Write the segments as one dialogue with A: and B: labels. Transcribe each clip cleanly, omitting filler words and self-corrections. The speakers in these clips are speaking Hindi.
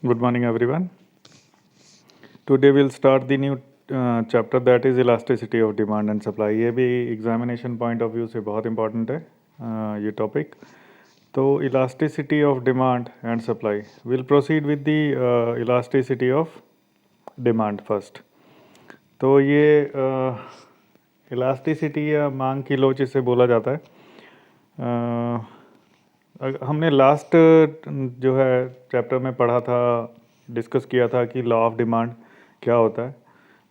A: Good morning, everyone. Today we'll start the new chapter that is elasticity of demand and supply. ये भी एग्जामिनेशन पॉइंट ऑफ व्यू से बहुत इंपॉर्टेंट है ये टॉपिक. तो elasticity of demand and supply. We'll proceed with the elasticity of demand first. तो ये elasticity या मांग की लोच इसे बोला जाता है. हमने लास्ट जो है चैप्टर में पढ़ा था, डिस्कस किया था कि लॉ ऑफ डिमांड क्या होता है.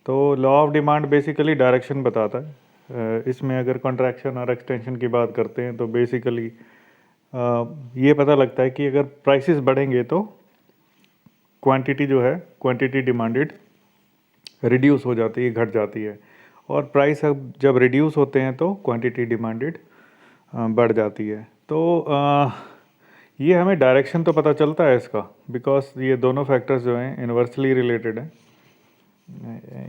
A: तो law of demand basically direction बताता है. इसमें अगर कॉन्ट्रैक्शन और एक्सटेंशन की बात करते हैं तो बेसिकली ये पता लगता है कि अगर प्राइसेस बढ़ेंगे तो क्वांटिटी जो है, क्वांटिटी डिमांडेड रिड्यूस हो जाती है, घट जाती है. और प्राइस अब जब रिड्यूस होते हैं तो क्वांटिटी डिमांडेड बढ़ जाती है. तो ये हमें डायरेक्शन तो पता चलता है इसका, बिकॉज ये दोनों फैक्टर्स जो हैं इन्वर्सली रिलेटेड हैं.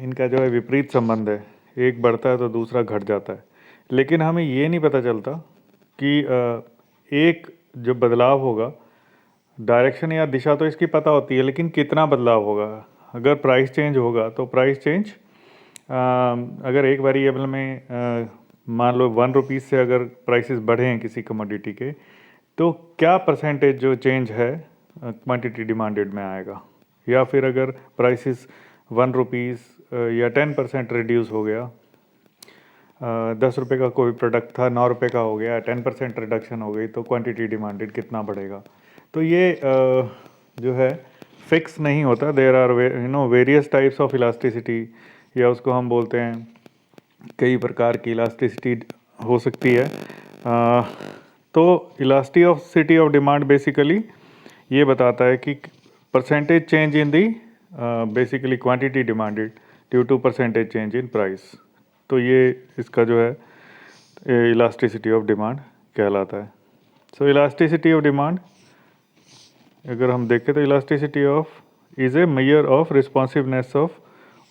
A: इनका जो है विपरीत संबंध है, एक बढ़ता है तो दूसरा घट जाता है. लेकिन हमें ये नहीं पता चलता कि एक जो बदलाव होगा, डायरेक्शन या दिशा तो इसकी पता होती है, लेकिन कितना बदलाव होगा. अगर प्राइस चेंज होगा तो प्राइस चेंज अगर एक वेरिएबल में मान लो 1 रुपीज़ से अगर प्राइसेस बढ़े हैं किसी कमोडिटी के, तो क्या परसेंटेज जो चेंज है क्वांटिटी डिमांडेड में आएगा. या फिर अगर प्राइसेस 1 रुपीज़ या 10% रिड्यूस हो गया, 10 रुपये का कोई प्रोडक्ट था 9 रुपये का हो गया, 10% रिडक्शन हो गई, तो क्वांटिटी डिमांडेड कितना बढ़ेगा. तो ये जो है फिक्स नहीं होता. There are various types of elasticity, या उसको हम बोलते हैं कई प्रकार की इलास्टिसिटी हो सकती है. तो इलास्टिसिटी ऑफ डिमांड बेसिकली ये बताता है कि percentage change in the basically quantity demanded due to percentage change in price. तो ये इसका जो है इलास्टिसिटी ऑफ डिमांड कहलाता है. सो इलास्टिसिटी ऑफ डिमांड अगर हम देखें तो elasticity of is a measure of responsiveness of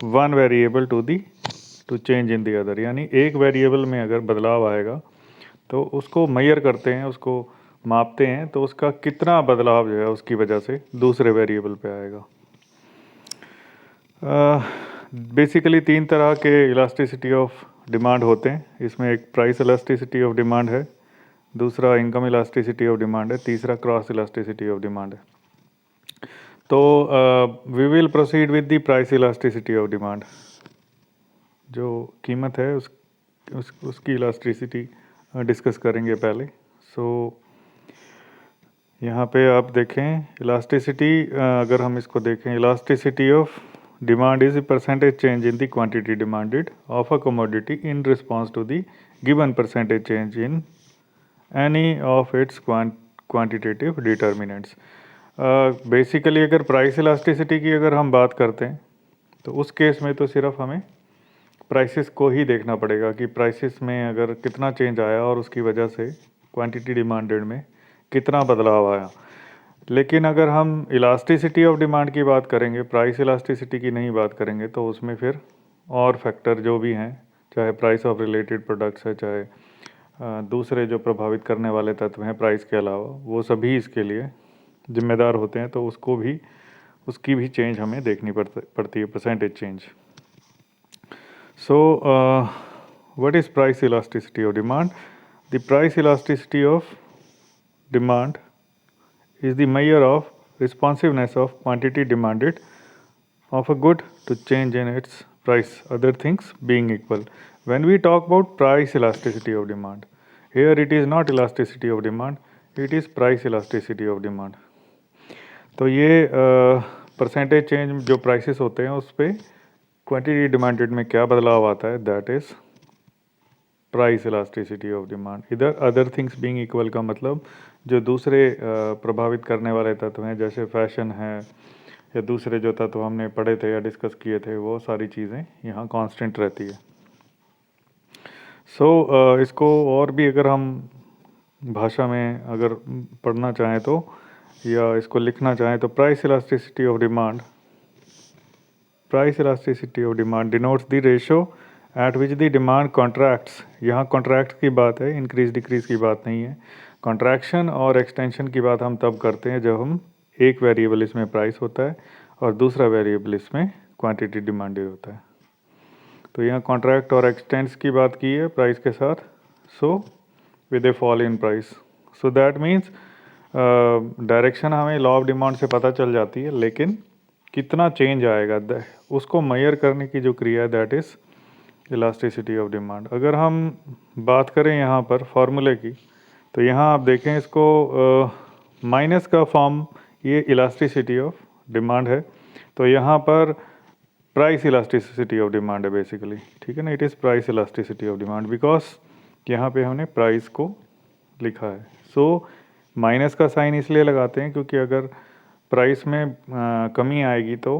A: one variable to change in the other. यानी एक वेरिएबल में अगर बदलाव आएगा तो उसको मेजर करते हैं, उसको मापते हैं, तो उसका कितना बदलाव जो है उसकी वजह से दूसरे वेरिएबल पे आएगा. बेसिकली 3 तरह के इलास्टिसिटी ऑफ डिमांड होते हैं. इसमें एक प्राइस इलास्टिसिटी ऑफ डिमांड है, दूसरा इनकम इलास्टिसिटी ऑफ डिमांड है, तीसरा क्रॉस इलास्टिसिटी ऑफ डिमांड है. तो we will proceed with the price elasticity of demand. जो कीमत है उसकी इलास्टिसिटी डिस्कस करेंगे पहले. सो यहाँ पे आप देखें इलास्टिसिटी, अगर हम इसको देखें, elasticity of demand is percentage change in the quantity demanded of a commodity in response to the given percentage change in any of its quantitative determinants. Basically अगर प्राइस इलास्टिसिटी की अगर हम बात करते हैं तो उस केस में तो सिर्फ हमें प्राइसेस को ही देखना पड़ेगा कि प्राइसेस में अगर कितना चेंज आया और उसकी वजह से क्वांटिटी डिमांडेड में कितना बदलाव आया. लेकिन अगर हम इलास्टिसिटी ऑफ डिमांड की बात करेंगे, प्राइस इलास्टिसिटी की नहीं बात करेंगे, तो उसमें फिर और फैक्टर जो भी हैं, चाहे प्राइस ऑफ रिलेटेड प्रोडक्ट्स है, चाहे दूसरे जो प्रभावित करने वाले तत्व हैं प्राइस के अलावा, वो सभी इसके लिए जिम्मेदार होते हैं. तो उसकी भी चेंज हमें देखनी पड़ती है, percentage change. So, what is price elasticity of demand? The price elasticity of demand is the measure of responsiveness of quantity demanded of a good to change in its price, other things being equal. When we talk about price elasticity of demand, here it is not elasticity of demand, it is price elasticity of demand. तो ये परसेंटेज चेंज जो प्राइसेस होते हैं उस पर क्वांटिटी डिमांडेड में क्या बदलाव आता है, that is price elasticity of demand. इधर अदर थिंग्स बीइंग इक्वल का मतलब जो दूसरे प्रभावित करने वाले तत्व हैं, जैसे फैशन है या दूसरे जो तत्व हमने पढ़े थे या डिस्कस किए थे, वो सारी चीज़ें यहाँ कांस्टेंट रहती है. सो इसको और भी अगर हम भाषा में अगर पढ़ना चाहें तो, या इसको लिखना चाहें तो, price elasticity of demand, price elasticity of demand denotes the ratio eight which the demand contracts. यहाँ कॉन्ट्रैक्ट की बात है, इंक्रीज डिक्रीज की बात नहीं है. कॉन्ट्रैक्शन और एक्सटेंशन की बात हम तब करते हैं जब हम एक वेरिएबल इसमें प्राइस होता है और दूसरा वेरिएबल इसमें क्वांटिटी डिमांडेड होता है। तो यहाँ कॉन्ट्रैक्ट और एक्सटेंस की बात की है प्राइस के साथ, so with A fall in price. So that means direction हमें लॉ ऑफ डिमांड से पता चल जाती है, लेकिन कितना चेंज आएगा उसको मेजर करने की जो क्रिया है that is elasticity of demand. अगर हम बात करें यहाँ पर फॉर्मूले की, तो यहाँ आप देखें इसको माइनस का फॉर्म ये इलास्टिसिटी ऑफ डिमांड है, तो यहाँ पर प्राइस इलास्टिसिटी ऑफ डिमांड है बेसिकली, ठीक है ना। It is price elasticity of demand because यहाँ पे हमने प्राइस को लिखा है। सो माइनस का साइन इसलिए लगाते हैं क्योंकि अगर प्राइस में कमी आएगी तो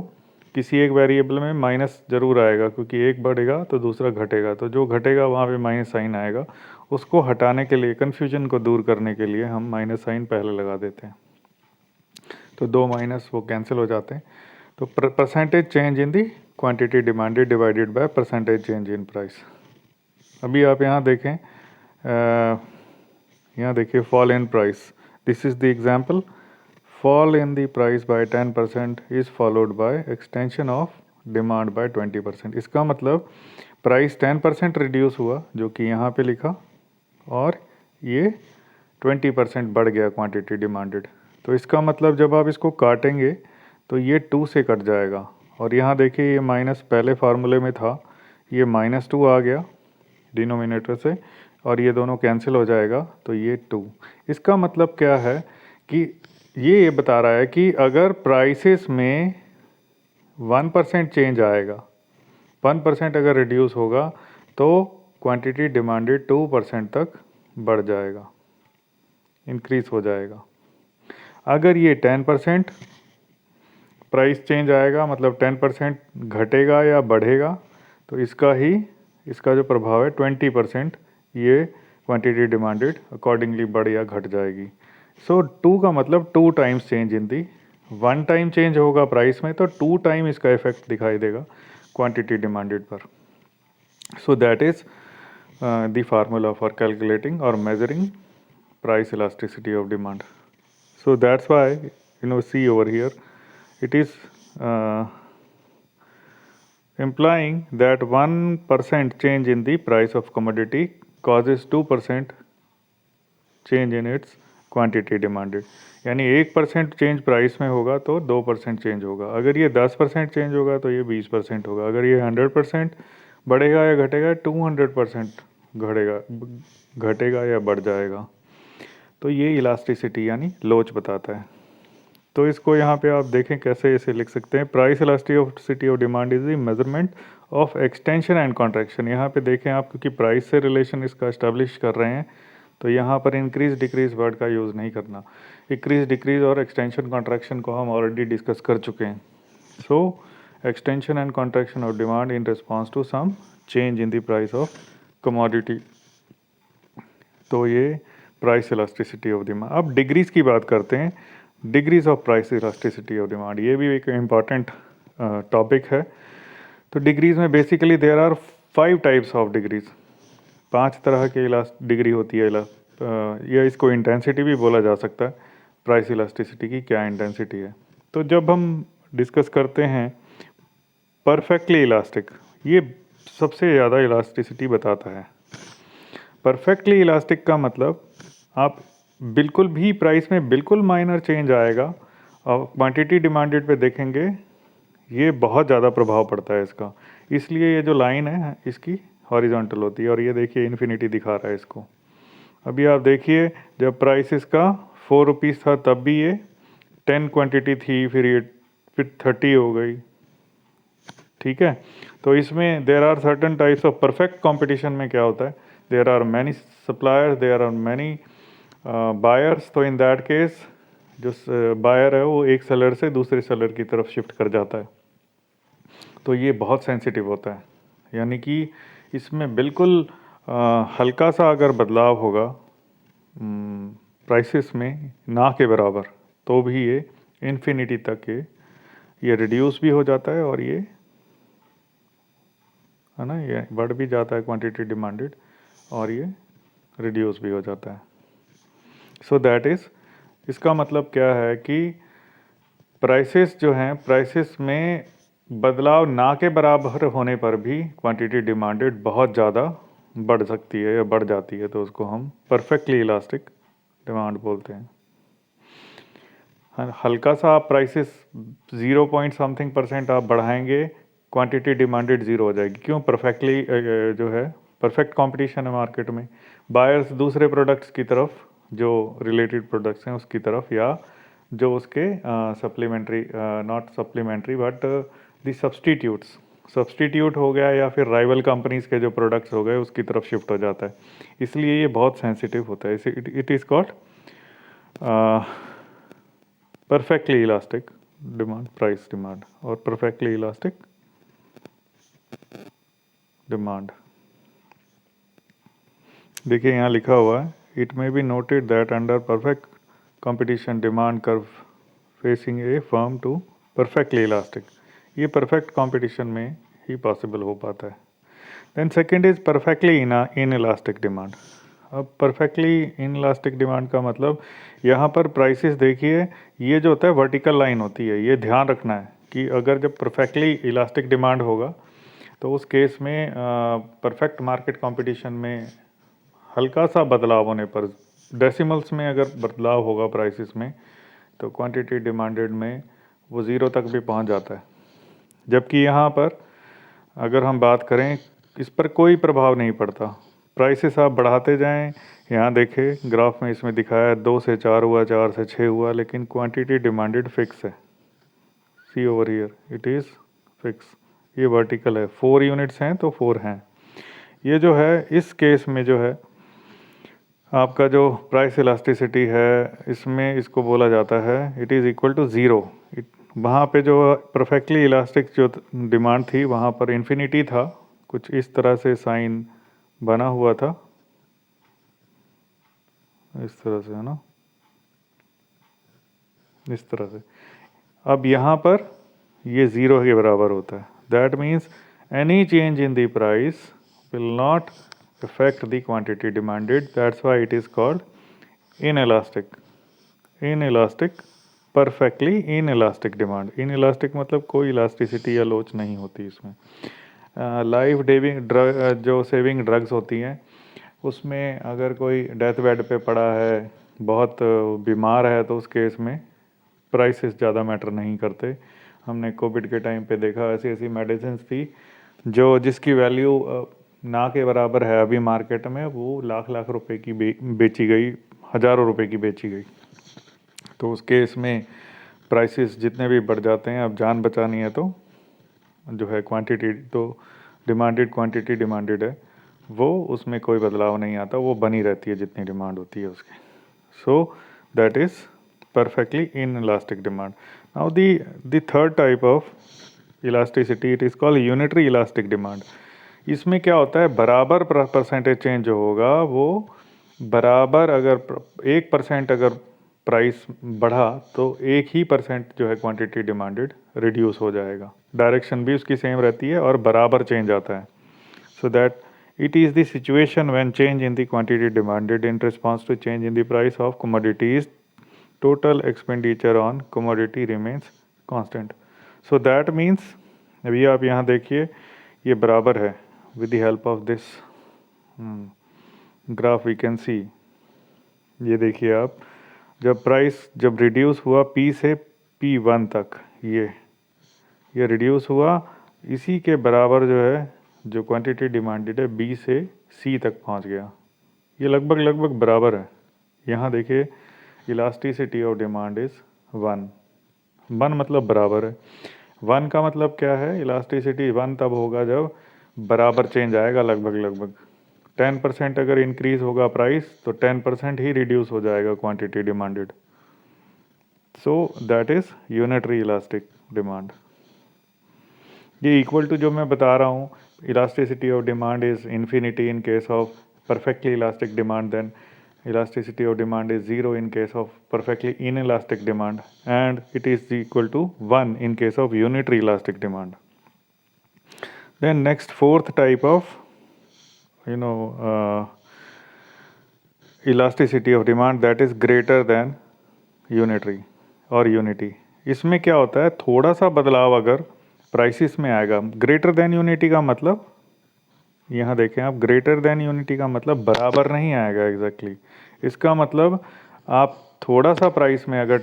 A: किसी एक वेरिएबल में माइनस ज़रूर आएगा, क्योंकि एक बढ़ेगा तो दूसरा घटेगा, तो जो घटेगा वहाँ पे माइनस साइन आएगा। उसको हटाने के लिए, कन्फ्यूजन को दूर करने के लिए हम माइनस साइन पहले लगा देते हैं, तो दो माइनस वो कैंसिल हो जाते हैं। तो percentage change in the quantity demanded divided by percentage change in price. अभी आप यहाँ देखें, यहाँ देखिए fall in price, this is the example. fall in the price by 10% is followed by extension of demand by 20%। इसका मतलब प्राइस 10% रिड्यूस हुआ जो कि यहाँ पे लिखा, और ये 20% बढ़ गया क्वांटिटी डिमांडेड। तो इसका मतलब जब आप इसको काटेंगे तो ये 2 से कट जाएगा, और यहाँ देखिए ये माइनस पहले फार्मूले में था, ये -2 आ गया डिनोमिनेटर से, और ये दोनों कैंसिल हो जाएगा, तो ये 2। इसका मतलब क्या है कि ये बता रहा है कि अगर प्राइसेस में 1% चेंज आएगा, 1% अगर रिड्यूस होगा तो क्वांटिटी डिमांडेड 2% तक बढ़ जाएगा, इंक्रीज हो जाएगा। अगर ये 10% प्राइस चेंज आएगा, मतलब 10% घटेगा या बढ़ेगा, तो इसका जो प्रभाव है 20% ये क्वांटिटी डिमांडेड अकॉर्डिंगली बढ़ या घट जाएगी। सो 2 का मतलब 2 times change in the, 1 time change होगा प्राइस में तो 2 टाइम इसका इफेक्ट दिखाई देगा क्वांटिटी डिमांडेड पर। So that is the formula for calculating और measuring price elasticity of demand. So that's why see over here it is implying that 1% change in the price of commodity causes 2% change in its quantity demanded. यानी 1% चेंज प्राइस में होगा तो 2% चेंज होगा, अगर ये 10% चेंज होगा तो ये 20% होगा, अगर ये 100% बढ़ेगा या घटेगा 200% घटेगा या बढ़ जाएगा। तो ये इलास्टिसिटी यानी लोच बताता है। तो इसको यहाँ पे आप देखें कैसे इसे लिख सकते हैं। Price elasticity of demand is the measurement of extension and contraction. यहाँ पे देखें आप, क्योंकि प्राइस से रिलेशन इसका एस्टेब्लिश कर रहे हैं, तो यहाँ पर इंक्रीज डिक्रीज वर्ड का यूज़ नहीं करना। इंक्रीज डिक्रीज और एक्सटेंशन कॉन्ट्रैक्शन को हम ऑलरेडी डिस्कस कर चुके हैं। So extension and contraction of demand in response to some change in the price of commodity. तो ये प्राइस इलास्टिसिटी ऑफ डिमांड। अब डिग्रीज की बात करते हैं, degrees of price elasticity of demand, ये भी एक इम्पॉर्टेंट टॉपिक है। तो डिग्रीज में basically there are 5 types of degrees, 5 तरह के डिग्री होती है। या इसको इंटेंसिटी भी बोला जा सकता है। प्राइस इलास्टिसिटी की क्या इंटेंसिटी है। तो जब हम डिस्कस करते हैं परफेक्टली इलास्टिक, ये सबसे ज़्यादा इलास्टिसिटी बताता है। परफेक्टली इलास्टिक का मतलब आप बिल्कुल भी प्राइस में बिल्कुल माइनर चेंज आएगा और क्वांटिटी डिमांडेड पे देखेंगे ये बहुत ज़्यादा प्रभाव पड़ता है इसका, इसलिए ये जो लाइन है इसकी हॉरिजॉन्टल होती है, और ये देखिए इन्फिनिटी दिखा रहा है इसको। अभी आप देखिए जब प्राइस इसका 4 रुपीज़ था तब भी ये 10 क्वांटिटी थी, फिर 30 हो गई, ठीक है। तो इसमें there are certain types of perfect competition में क्या होता है, there are many suppliers, there are many buyers. तो इन दैट केस जो बायर है वो एक सेलर से दूसरे सेलर की तरफ शिफ्ट कर जाता है, तो ये बहुत सेंसिटिव होता है। यानी कि इसमें बिल्कुल हल्का सा अगर बदलाव होगा प्राइसेस में ना के बराबर, तो भी ये इन्फिनिटी तक ये रिड्यूस भी हो जाता है, और ये है ना, ये बढ़ भी जाता है क्वांटिटी डिमांडेड, और ये रिड्यूस भी हो जाता है। सो दैट इज़, इसका मतलब क्या है कि प्राइसेस जो हैं, प्राइसेस में बदलाव ना के बराबर होने पर भी क्वांटिटी डिमांडेड बहुत ज़्यादा बढ़ सकती है या बढ़ जाती है, तो उसको हम परफेक्टली इलास्टिक डिमांड बोलते हैं। हल्का सा आप प्राइसेस 0 पॉइंट समथिंग % आप बढ़ाएंगे, क्वांटिटी डिमांडेड ज़ीरो हो जाएगी। क्यों? परफेक्टली जो है परफेक्ट कंपटीशन है मार्केट में। बायर्स दूसरे प्रोडक्ट्स की तरफ, जो रिलेटेड प्रोडक्ट्स हैं उसकी तरफ, या जो उसके supplementary, not supplementary but the substitute हो गया, या फिर राइवल कंपनीज के जो प्रोडक्ट्स हो गए उसकी तरफ शिफ्ट हो जाता है। इसलिए ये बहुत सेंसिटिव होता है। It is called perfectly elastic demand, price demand, और परफेक्टली इलास्टिक डिमांड। देखिए यहाँ लिखा हुआ है, it may be noted that under perfect competition demand curve facing a firm to perfectly elastic. ये परफेक्ट कंपटीशन में ही पॉसिबल हो पाता है। Then second is perfectly inelastic demand. अब परफेक्टली इन इलास्टिक डिमांड का मतलब, यहाँ पर प्राइसेस देखिए, ये जो होता है वर्टिकल लाइन होती है, ये ध्यान रखना है कि अगर जब परफेक्टली इलास्टिक डिमांड होगा तो उस केस में परफेक्ट मार्केट कंपटीशन में हल्का सा बदलाव होने पर, डेसिमल्स में अगर बदलाव होगा प्राइसेस में, तो क्वांटिटी डिमांडेड में वो ज़ीरो तक भी पहुंच जाता है। जबकि यहाँ पर अगर हम बात करें, इस पर कोई प्रभाव नहीं पड़ता। प्राइसेस आप बढ़ाते जाएं, यहाँ देखें ग्राफ में इसमें दिखाया है 2 से 4 हुआ, 4 से 6 हुआ, लेकिन क्वांटिटी डिमांडेड फिक्स है। See over here it is fix. ये वर्टिकल है, 4 यूनिट्स हैं तो 4 हैं। ये जो है इस केस में जो है आपका जो प्राइस इलास्टिसिटी है, इसमें इसको बोला जाता है it is equal to zero. वहाँ पे जो परफेक्टली इलास्टिक जो डिमांड थी, वहाँ पर इन्फिनिटी था, कुछ इस तरह से साइन बना हुआ था, इस तरह से, है ना, इस तरह से। अब यहाँ पर ये ज़ीरो के बराबर होता है। That means any change in the price will not affect the quantity demanded. That's why it is called inelastic. Inelastic, perfectly inelastic demand. Inelastic मतलब कोई इलास्टिसिटी या लोच नहीं होती इसमें। लाइफ डेविंग ड्रग, जो सेविंग ड्रग्स होती हैं, उसमें अगर कोई डेथ बेड पे पड़ा है, बहुत बीमार है, तो उस केस में प्राइसेस ज़्यादा मैटर नहीं करते। हमने कोविड के टाइम पे देखा, ऐसी ऐसी मेडिसिन थी जो जिसकी वैल्यू ना के बराबर है अभी मार्केट में, वो लाख लाख रुपए की बेची गई, हज़ारों रुपए की बेची गई। तो उस केस में प्राइसेस जितने भी बढ़ जाते हैं, अब जान बचानी है तो जो है क्वांटिटी, तो डिमांडेड क्वांटिटी डिमांडेड है, वो उसमें कोई बदलाव नहीं आता, वो बनी रहती है जितनी डिमांड होती है उसकी। सो that is perfectly inelastic demand. Now the third type of elasticity, it is called unitary elastic demand. इसमें क्या होता है, बराबर परसेंटेज चेंज जो होगा वो बराबर, अगर 1% अगर प्राइस बढ़ा तो 1% जो है क्वांटिटी डिमांडेड रिड्यूस हो जाएगा। डायरेक्शन भी उसकी सेम रहती है और बराबर चेंज आता है। So that it is the situation when change in the quantity demanded in response to change in the price of commodities, total expenditure on commodity remains constant. So that means, अभी आप यहाँ देखिए ये बराबर है, with the help of this graph we can see, ये देखिए आप, जब प्राइस जब रिड्यूस हुआ P से P1 तक, ये रिड्यूस हुआ, इसी के बराबर जो है जो क्वांटिटी डिमांडेड है B से C तक पहुंच गया। ये लगभग लगभग बराबर है। यहाँ देखिए इलास्टिसिटी ऑफ डिमांड इज़ 1 मतलब बराबर है। 1 का मतलब क्या है, इलास्टिसिटी 1 तब होगा जब बराबर चेंज आएगा, लगभग 10% अगर इंक्रीज होगा प्राइस तो 10% ही रिड्यूस हो जाएगा quantity demanded. So that is unitary elastic demand. ये इक्वल टू जो मैं बता रहा हूँ, elasticity of demand is infinity in case of perfectly elastic demand, then elasticity of demand is 0 in case of perfectly inelastic demand, and it is equal to 1 in case of unitary elastic demand. Then next, fourth type of elasticity of demand, that is greater than unitary or unity. इसमें क्या होता है, थोड़ा सा बदलाव अगर प्राइसेस में आएगा, ग्रेटर देन यूनिटी का मतलब, यहाँ देखें आप, ग्रेटर देन यूनिटी का मतलब बराबर नहीं आएगा एग्जैक्टली। इसका मतलब आप थोड़ा सा प्राइस में, अगर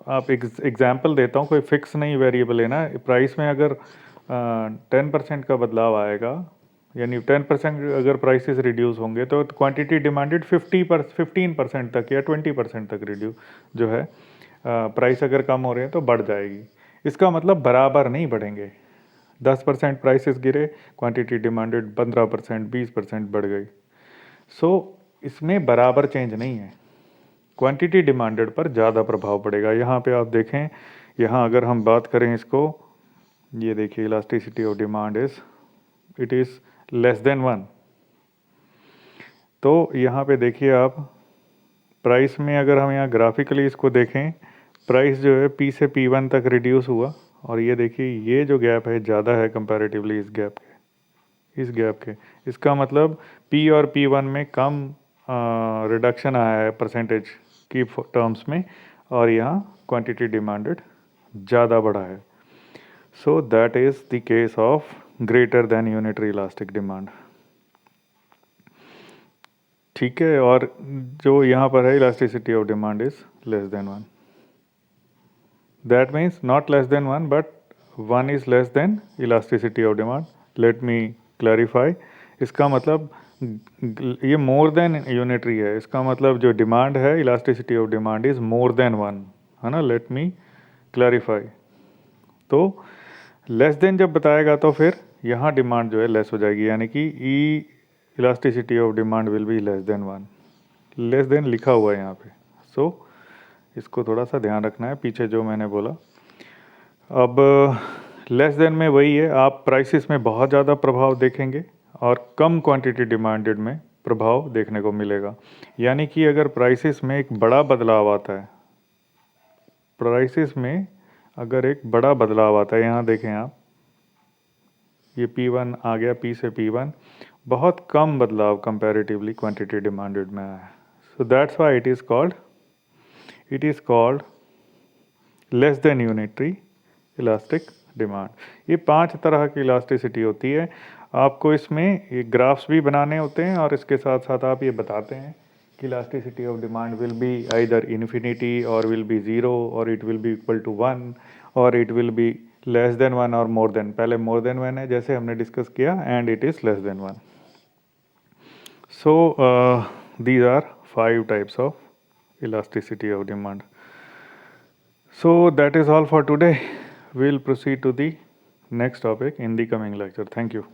A: आप एग्जाम्पल देता हूँ, कोई फिक्स नहीं वेरिएबल है ना, प्राइस में अगर 10% का बदलाव आएगा, यानी 10% अगर प्राइसेस रिड्यूस होंगे तो क्वांटिटी डिमांडेड 15% तक या 20% तक रिड्यूस जो है, प्राइस अगर कम हो रहे हैं तो बढ़ जाएगी। इसका मतलब बराबर नहीं बढ़ेंगे। 10% प्राइसेस गिरे, क्वांटिटी डिमांडेड 15%, 20% बढ़ गई। सो इसमें बराबर चेंज नहीं है, क्वांटिटी डिमांडेड पर ज़्यादा प्रभाव पड़ेगा। यहाँ पे आप देखें, यहाँ अगर हम बात करें इसको, ये देखिए elasticity of demand it is less than 1। तो यहाँ पे देखिए आप, प्राइस में अगर हम यहाँ ग्राफिकली इसको देखें, प्राइस जो है P से P1 तक रिड्यूस हुआ, और ये देखिए ये जो गैप है ज़्यादा है कंपैरेटिवली इस गैप के। इसका मतलब P और P1 में कम रिडक्शन आया है परसेंटेज की टर्म्स में, और यहाँ क्वांटिटी डिमांडेड ज़्यादा बढ़ा है। सो that is the case of greater than unitary elastic demand. ठीक है, और जो यहाँ पर है elasticity of demand is less than 1। That means not less than 1 but 1 is less than elasticity of demand. Let me clarify. इसका मतलब ये मोर देन यूनिटरी है, इसका मतलब जो डिमांड है, elasticity of demand is more than 1, है ना। Let me clarify. तो लेस देन जब बताएगा तो फिर यहाँ डिमांड जो है लेस हो जाएगी, यानी कि E elasticity of demand will be less than 1। Less than लिखा हुआ है यहाँ पे, सो इसको थोड़ा सा ध्यान रखना है पीछे जो मैंने बोला। अब लेस देन में वही है, आप प्राइसेस में बहुत ज़्यादा प्रभाव देखेंगे और कम क्वांटिटी डिमांडेड में प्रभाव देखने को मिलेगा। यानी कि अगर प्राइसेस में एक बड़ा बदलाव आता है, प्राइसेस में अगर एक बड़ा बदलाव आता है, यहाँ देखें आप, ये P1 आ गया, P से P1 बहुत कम बदलाव कंपैरेटिवली क्वांटिटी डिमांडेड में आया है। सो that's why it is called less than unitary elastic demand. ये 5 तरह की इलास्टिसिटी होती है। आपको इसमें ये ग्राफ्स भी बनाने होते हैं, और इसके साथ साथ आप ये बताते हैं कि elasticity of demand will be either infinity और विल बी 0 और it will be equal to 1 और it will be less than 1 और मोर देन। पहले मोर देन 1 है जैसे हमने डिस्कस किया, and it is less than 1। So these are 5 types of elasticity of demand. So that is all for today. We'll proceed to the next topic in the coming lecture. Thank you.